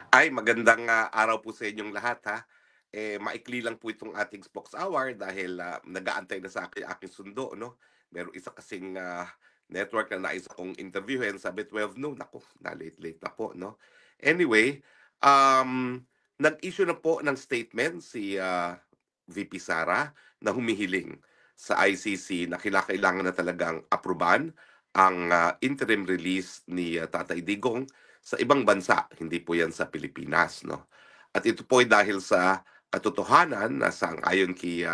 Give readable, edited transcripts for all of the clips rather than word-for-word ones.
Ay, magandang araw po sa inyong lahat ha. Maikli lang po itong ating Spokes Hour dahil nag-aantay na sa akin aking sundo, no? Meron isa kasing network na nais akong interviewin, sabi 12 noon. Ako, na-late-late na po, no? Anyway, um, nag-issue na po ng statement si VP Sara na humihiling sa ICC na kinakailangan na talagang apruban ang interim release ni Tatay Digong sa ibang bansa, hindi po 'yan sa Pilipinas, no? At ito po ay dahil sa katotohanan na sang-ayon kay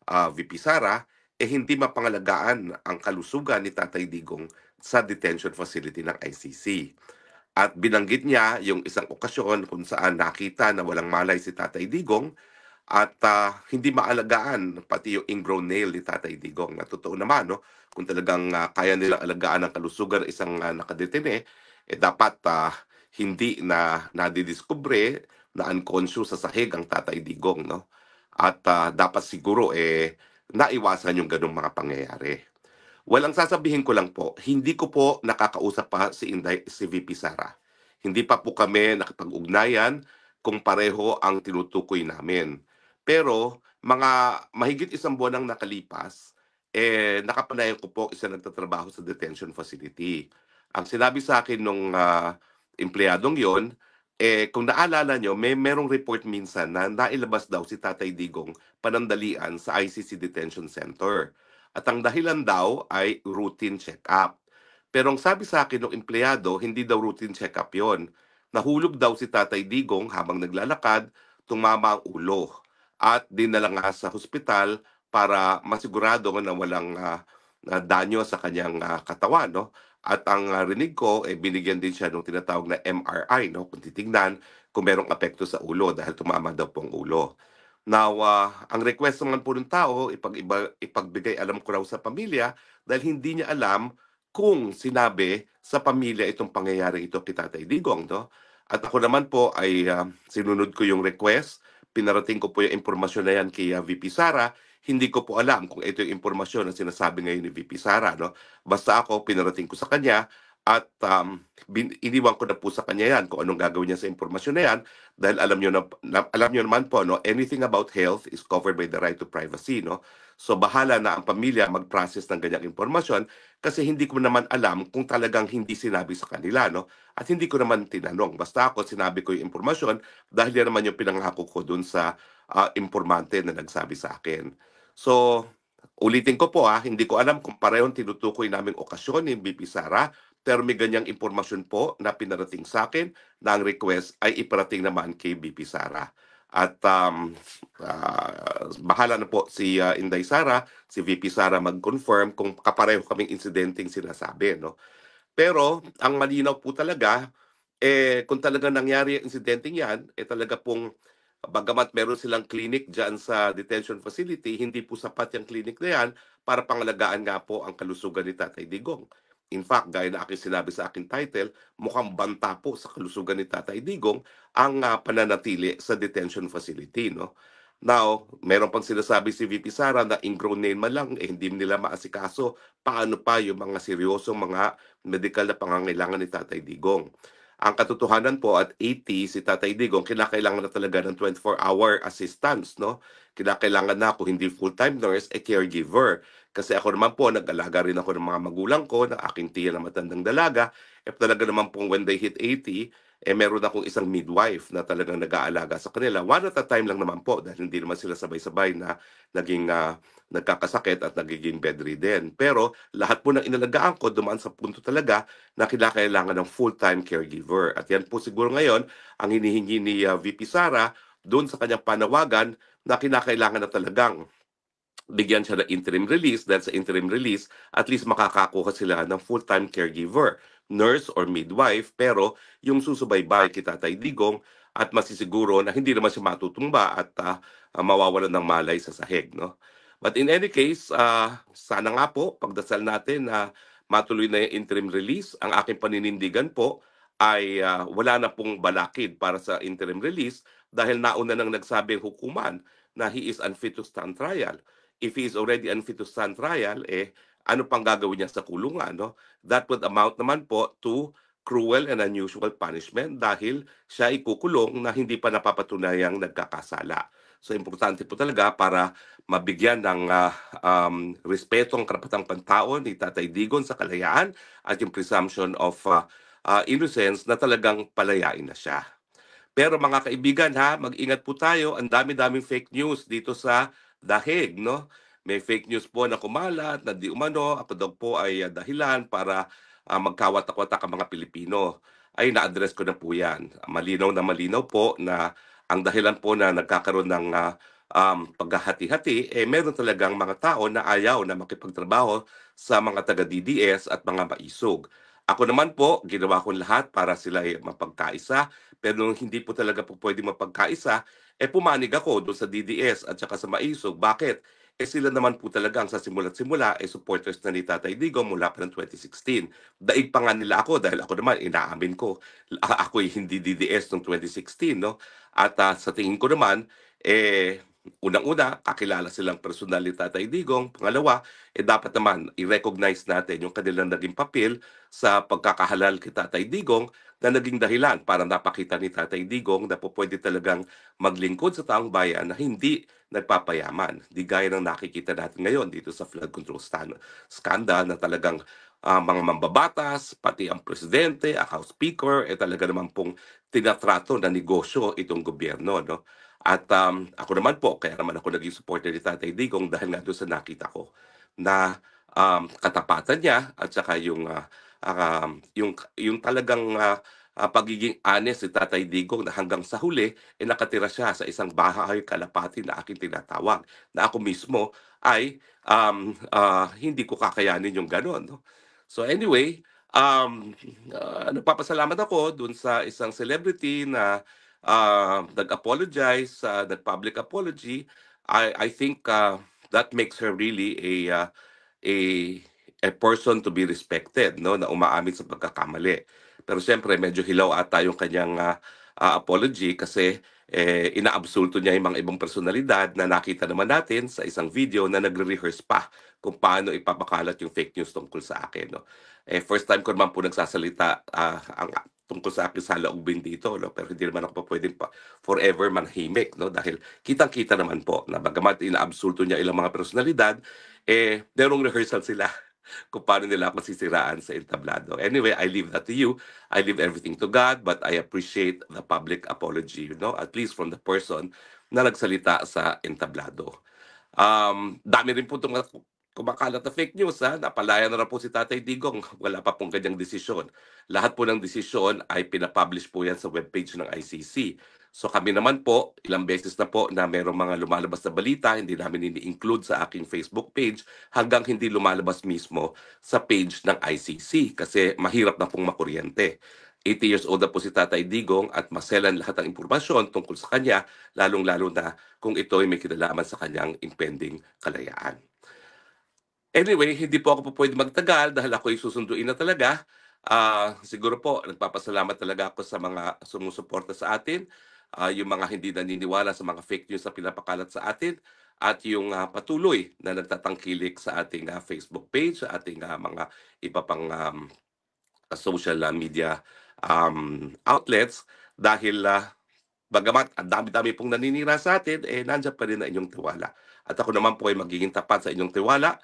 VP Sara, hindi mapangalagaan ang kalusugan ni Tatay Digong sa detention facility ng ICC. At binanggit niya yung isang okasyon kung saan nakita na walang malay si Tatay Digong at hindi maalagaan pati yung ingrown nail ni Tatay Digong. Na totoo naman, no? Kung talagang kaya nilang alagaan ang kalusugan ng isang nakadetene, dapat hindi na nadidiskubre na unconscious sa sahig ang Tatay Digong, no? At dapat siguro naiwasan yung ganong mga pangyayari. Walang sasabihin ko lang po, hindi ko po nakakausap pa si VP Sara. Hindi pa po kami nakipag-ugnayan kung pareho ang tinutukoy namin. Pero mga mahigit isang buwan ang nakalipas, nakapanayan ko po isa nagtatrabaho sa detention facility. Ang sinabi sa akin nung empleyadong yon, kung naalala nyo, merong report minsan na nailabas daw si Tatay Digong panandalian sa ICC Detention Center. At ang dahilan daw ay routine check-up. Pero ang sabi sa akin ng empleyado, hindi daw routine check-up yon. Nahulog daw si Tatay Digong habang naglalakad, tumama ang ulo. At dinala nga sa hospital para masigurado na walang na danyo sa kanyang katawan. No? At ang rinig ko, binigyan din siya ng tinatawag na MRI, no? Kung titingnan kung merong apekto sa ulo dahil tumama daw po ang ulo. Now, ang request naman po ng tao, ipagbigay alam ko raw sa pamilya dahil hindi niya alam kung sinabi sa pamilya itong pangyayari ito kay Tatay Digong. No? At ako naman po ay sinunod ko yung request, pinarating ko po yung impormasyon na yan kay VP Sara. Hindi ko po alam kung ito yung impormasyon na sinasabi ngayon ni VP Sara. No? Basta ako, pinarating ko sa kanya at iniwan ko na po sa kanya yan kung anong gagawin niya sa impormasyon na yan dahil alam niyo naman po, no, anything about health is covered by the right to privacy, no? So bahala na ang pamilya mag-process ng ganyang impormasyon kasi hindi ko naman alam kung talagang hindi sinabi sa kanila, no? At hindi ko naman tinanong. Basta ako sinabi ko yung impormasyon dahil yan naman yung pinangako ko dun sa informante na nagsabi sa akin. So ulitin ko po, hindi ko alam kung parehong tinutukoy naming okasyon ni BP Sara, pero may ganyang impormasyon po na pinarating sa akin na ang request ay iparating naman kay BP Sara. At bahala na po si Inday Sara, si VP Sara mag-confirm kung kapareho kaming insidenteng sinasabi. No? Pero ang malinaw po talaga, kung talaga nangyari ang insidenteng yan, talaga pong bagamat meron silang clinic dyan sa detention facility, hindi po sapat yung clinic na yan para pangalagaan nga po ang kalusugan ni Tatay Digong. In fact, gaya na aking sinabi sa aking title, mukhang banta po sa kalusugan ni Tatay Digong ang pananatili sa detention facility. No? Now, meron pang sinasabi si VP Sara na ingrown name man lang, hindi nila maasikaso. Paano pa yung mga seryosong mga medical na pangangailangan ni Tatay Digong? Ang katotohanan po at 80 si Tatay Digong, kinakailangan na talaga ng 24-hour assistance, no? Kinakailangan na kung hindi full-time nurse, caregiver. Kasi ako naman po, nag-alaga rin ako ng mga magulang ko, ng aking tiya na matandang dalaga. Talaga naman po when they hit 80, meron akong isang midwife na talagang nag-aalaga sa kanila. One at a time lang naman po dahil hindi naman sila sabay-sabay na naging nagkakasakit at nagiging bedridden. Pero lahat po ng inalagaan ko dumaan sa punto talaga na kinakailangan ng full-time caregiver. At yan po siguro ngayon ang hinihingi ni VP Sara doon sa kanyang panawagan na kinakailangan na talagang bigyan siya ng interim release dahil sa interim release, at least makakakuha sila ng full-time caregiver, nurse or midwife, pero yung susubaybay kay Tatay Digong at masisiguro na hindi naman siya matutumba at mawawalan ng malay sa sahig. No? But in any case, sana nga po, pagdasal natin na matuloy na yung interim release. Ang aking paninindigan po ay wala na pong balakid para sa interim release dahil nauna nang nagsabing hukuman na he is unfit to stand trial. If he is already unfit to stand trial, ano pang gagawin niya sa kulungan? No? That would amount naman po to cruel and unusual punishment dahil siya ikukulong na hindi pa napapatunayang nagkakasala. So importante po talaga para mabigyan ng respeto ang karapatang pantao ni Tatay Digong sa kalayaan at yung presumption of innocence na talagang palayain na siya. Pero mga kaibigan ha, mag-ingat po tayo. Ang dami-daming fake news dito sa Dahig, no? May fake news po na kumalat na di umano, ako daw po ay dahilan para magkawatak-watak ang mga Pilipino. Ay na-address ko na po yan. Malinaw na malinaw po na ang dahilan po na nagkakaroon ng paghahati-hati, meron talagang mga tao na ayaw na makipagtrabaho sa mga taga-DDS at mga maisog. Ako naman po, ginawa ko lahat para sila ay mapagkaisa, pero nung hindi po talaga po pwede mapagkaisa, pumanig ako doon sa DDS at saka sa maisog. Bakit? Sila naman po talaga ang sa simula't simula supporters na ni Tatay Digong mula pa ng 2016. Daig pa nga nila ako dahil ako naman inaamin ko ako'y hindi DDS noong 2016, no? At sa tingin ko naman unang-una, kakilala silang personal ni Tatay Digong. Pangalawa, dapat naman i-recognize natin yung kanilang naging papel sa pagkakahalal kay Tatay Digong na naging dahilan para napakita ni Tatay Digong na po pwede talagang maglingkod sa taong bayan na hindi nagpapayaman. Di gaya ng nakikita natin ngayon dito sa flood control scandal na talagang mga mambabatas, pati ang presidente, ang House Speaker, talaga naman pong tinatrato na negosyo itong gobyerno, no? At ako naman po, kaya naman ako naging supporter ni Tatay Digong dahil nga doon sa nakita ko na katapatan niya at saka yung talagang pagiging honest ni Tatay Digong na hanggang sa huli, nakatira siya sa isang bahay kalapati na aking tinatawag, na ako mismo ay hindi ko kakayanin yung gano'n. No? So anyway, nagpapasalamat ako dun sa isang celebrity na nag-apologize, nag-public apology. I think that makes her really a a person to be respected, no, na umaamin sa pagkakamali. Pero siyempre medyo hilaw ata yung kanyang apology kasi inaabsulto niya yung mga ibang personalidad na nakita naman natin sa isang video na nagre-rehearse pa kung paano ipapakalat yung fake news tungkol sa akin, no. First time ko naman po nagsasalita ang tungkol sa akin sa laubin dito, no? Pero hindi naman ako pa pwedeng forever manhimik, no? Dahil kitang-kita naman po na bagamat inaabsulto niya ilang mga personalidad, merong rehearsal sila kung paano nila ako sisiraan sa entablado. Anyway, I leave that to you. I leave everything to God, but I appreciate the public apology, you know, at least from the person na nagsalita sa entablado. Dami rin po itong kumakalat na fake news, ha? Napalaya na rin po si Tatay Digong. Wala pa pong kanyang desisyon. Lahat po ng desisyon ay pinapublish po yan sa webpage ng ICC. So kami naman po, ilang beses na po na merong mga lumalabas na balita, hindi namin ini-include sa aking Facebook page hanggang hindi lumalabas mismo sa page ng ICC kasi mahirap na pong makuryente. 80 years old na po si Tatay Digong at maselan lahat ng impormasyon tungkol sa kanya, lalong-lalo na kung ito ay may kinalaman sa kanyang impending kalayaan. Anyway, hindi po ako po pwede magtagal dahil ako ay susunduin na talaga. Siguro po, nagpapasalamat talaga ako sa mga sumusuporta sa atin, yung mga hindi naniniwala sa mga fake news na pinapakalat sa atin, at yung patuloy na nagtatangkilik sa ating Facebook page, sa ating mga iba pang social media outlets dahil bagamat ang dami-dami pong naninira sa atin, nandiyan pa rin ang inyong tiwala. At ako naman po ay magiging tapat sa inyong tiwala.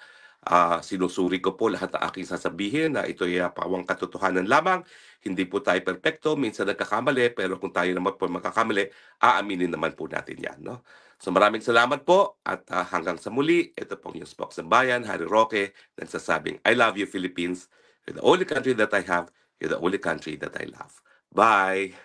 Sinusuri ko po lahat ng aking sasabihin na ito ay pawang katotohanan lamang. Hindi po tayo perpekto, minsan nagkakamali, pero kung tayo naman po magkakamali, aaminin naman po natin yan. No? So maraming salamat po at hanggang sa muli, ito pong yung Spokes ng Bayan, Harry Roque, nagsasabing, I love you Philippines. You're the only country that I have. You're the only country that I love. Bye!